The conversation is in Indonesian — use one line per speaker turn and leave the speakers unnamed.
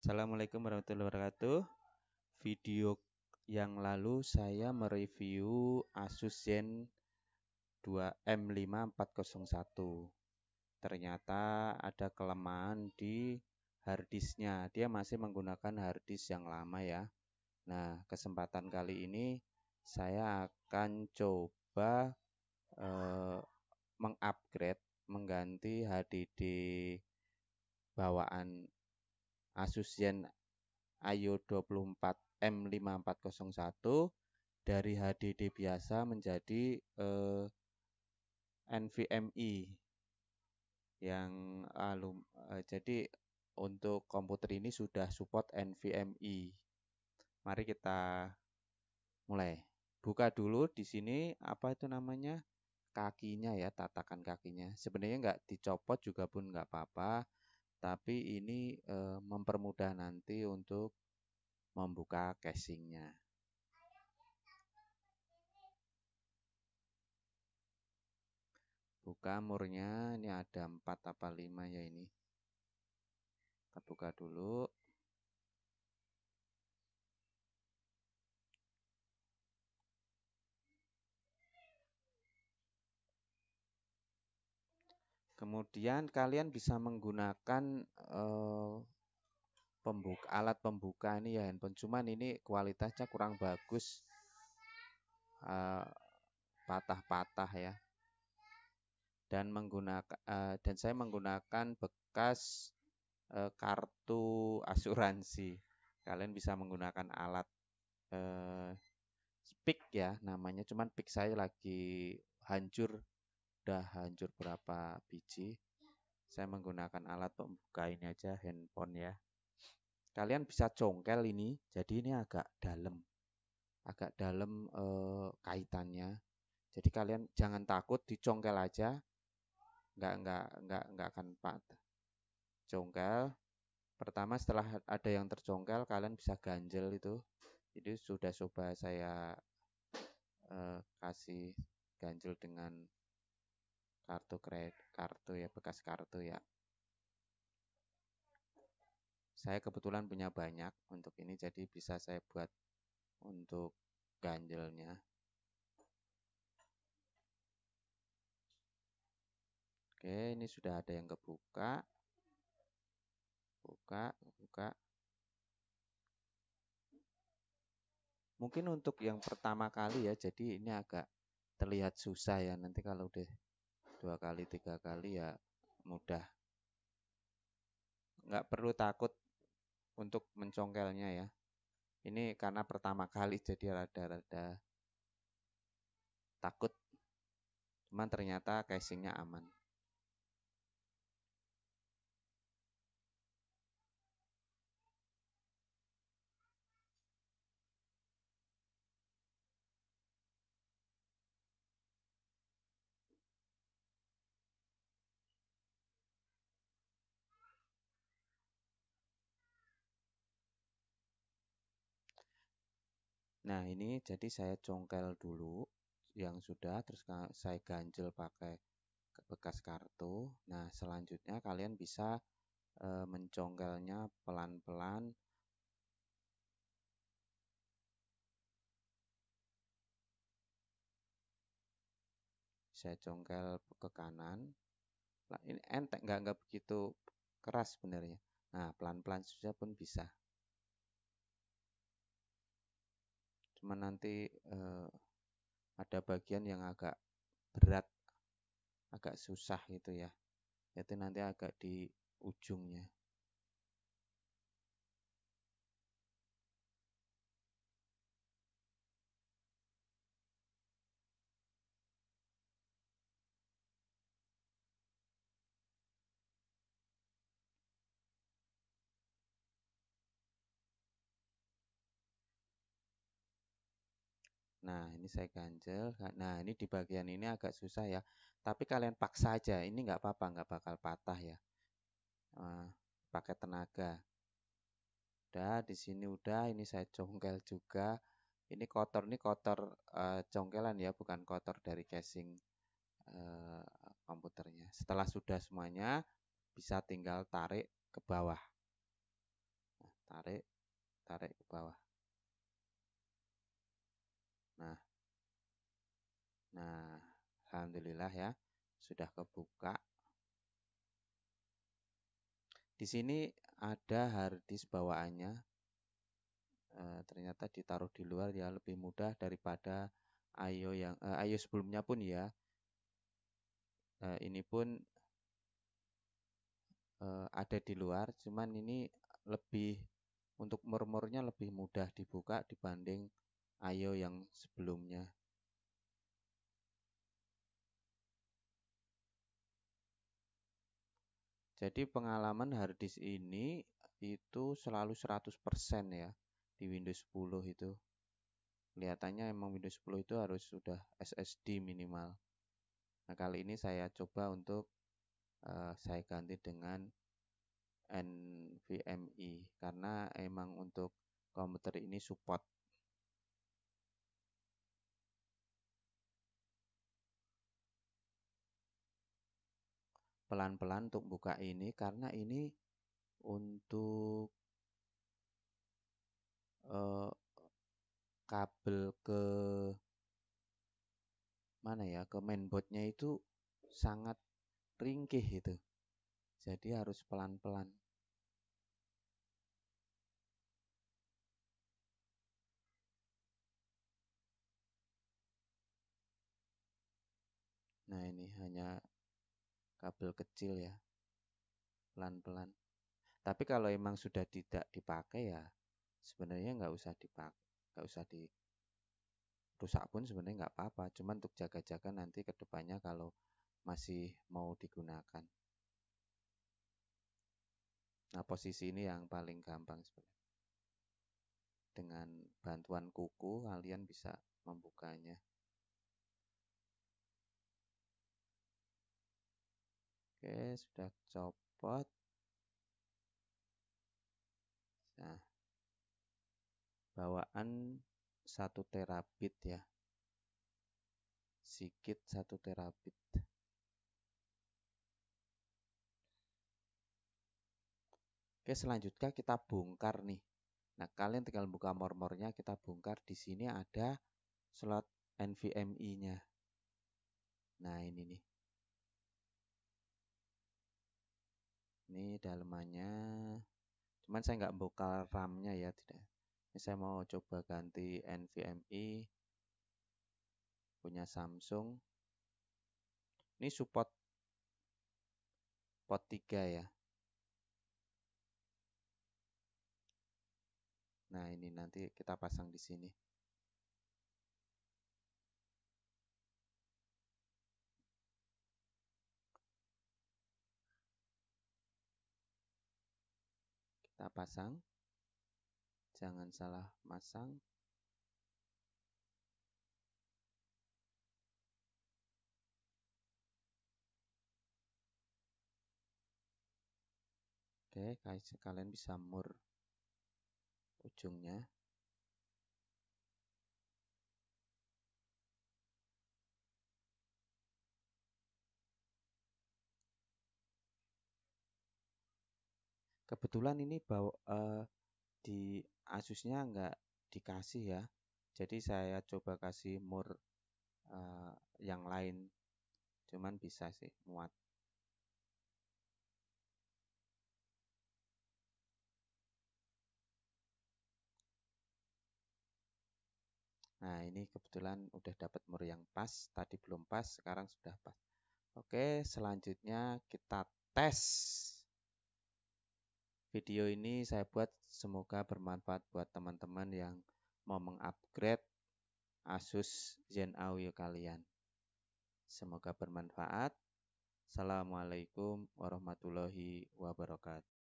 Assalamualaikum warahmatullahi wabarakatuh. Video yang lalu saya mereview Asus Zen 2M5401. Ternyata ada kelemahan di harddisknya. Dia masih menggunakan harddisk yang lama ya. Nah, kesempatan kali ini saya akan coba mengupgrade, mengganti HDD bawaan Asus Zen Ayo 24 M5401 dari HDD biasa menjadi NVMe yang jadi untuk komputer ini sudah support NVMe. Mari kita mulai. Buka dulu di sini apa itu namanya? Kakinya ya, tatakan kakinya. Sebenarnya nggak dicopot juga pun nggak apa-apa, tapi ini mempermudah nanti untuk membuka casingnya. Buka murnya, ini ada 4 apa 5 ya ini. Kita buka dulu. Kemudian kalian bisa menggunakan alat pembuka ini ya handphone. Cuman ini kualitasnya kurang bagus, patah-patah ya. Dan saya menggunakan bekas kartu asuransi. Kalian bisa menggunakan alat pick ya namanya. Cuman pick saya lagi hancur, udah hancur berapa biji. Saya menggunakan alat pembuka ini aja handphone ya. Kalian bisa congkel ini, jadi ini agak dalam kaitannya. Jadi kalian jangan takut, dicongkel aja, nggak akan patah. Congkel. Pertama setelah ada yang tercongkel, kalian bisa ganjel itu. Jadi sudah coba saya kasih ganjel dengan kartu ya, bekas kartu ya. Saya kebetulan punya banyak untuk ini, jadi bisa saya buat untuk ganjelnya. Oke, ini sudah ada yang kebuka. Buka. Mungkin untuk yang pertama kali ya, jadi ini agak terlihat susah ya. Nanti kalau udah 2 kali, 3 kali ya mudah. Nggak perlu takut untuk mencongkelnya ya. Ini karena pertama kali jadi rada-rada takut. Cuman ternyata casingnya aman. Nah ini jadi saya congkel dulu yang sudah, terus saya ganjel pakai bekas kartu. Nah selanjutnya kalian bisa mencongkelnya pelan-pelan. Saya congkel ke kanan. Nah, ini enteng, nggak begitu keras sebenarnya. Nah pelan-pelan saja pun bisa. Cuma nanti ada bagian yang agak berat, agak susah gitu ya. Itu nanti agak di ujungnya. Nah, ini saya ganjel. Nah, ini di bagian ini agak susah ya. Tapi kalian paksa aja. Ini nggak apa-apa, nggak bakal patah ya. Pakai tenaga. Udah, di sini udah. Ini saya congkel juga. Ini kotor congkelan ya, bukan kotor dari casing komputernya. Setelah sudah semuanya, bisa tinggal tarik ke bawah. tarik, tarik ke bawah. Nah, nah, alhamdulillah ya, sudah kebuka. Di sini ada harddisk bawaannya. Ternyata ditaruh di luar ya lebih mudah daripada IO sebelumnya pun ya. Ini pun ada di luar, cuman ini lebih untuk murmurnya lebih mudah dibuka dibanding IO yang sebelumnya. Jadi pengalaman harddisk ini itu selalu 100% ya di Windows 10 itu. Kelihatannya emang Windows 10 itu harus sudah SSD minimal. Nah, kali ini saya coba untuk saya ganti dengan NVMe karena emang untuk komputer ini support. Pelan-pelan untuk buka ini karena ini untuk kabel ke mana ya, ke mainboardnya itu sangat ringkih itu. Jadi harus pelan-pelan. Nah, ini hanya kabel kecil ya, pelan-pelan. Tapi kalau emang sudah tidak dipakai ya sebenarnya nggak usah dipakai, nggak usah dirusak pun sebenarnya nggak apa-apa. Cuman untuk jaga-jaga nanti ke depannya kalau masih mau digunakan. Nah, posisi ini yang paling gampang sebenarnya. Dengan bantuan kuku kalian bisa membukanya. Oke, sudah copot. Nah, bawaan 1 terabit ya. Sikit 1 terabit. Oke, selanjutnya kita bongkar nih. Nah, kalian tinggal buka mormornya, kita bongkar. Di sini ada slot NVMe-nya. Nah, ini nih. Ini dalemannya. Cuman saya nggak bongkar RAM-nya ya, tidak. Ini saya mau coba ganti NVMe punya Samsung. Ini support port 3 ya. Nah, ini nanti kita pasang di sini. Kita pasang. Jangan salah masang. Oke, guys, kalian bisa mur ujungnya. Kebetulan ini di Asusnya nggak dikasih ya. Jadi saya coba kasih mur yang lain. Cuman bisa sih muat. Nah, ini kebetulan udah dapat mur yang pas. Tadi belum pas, sekarang sudah pas. Oke, selanjutnya kita tes. Video ini saya buat semoga bermanfaat buat teman-teman yang mau mengupgrade Asus ZenAuyo kalian. Semoga bermanfaat. Assalamualaikum warahmatullahi wabarakatuh.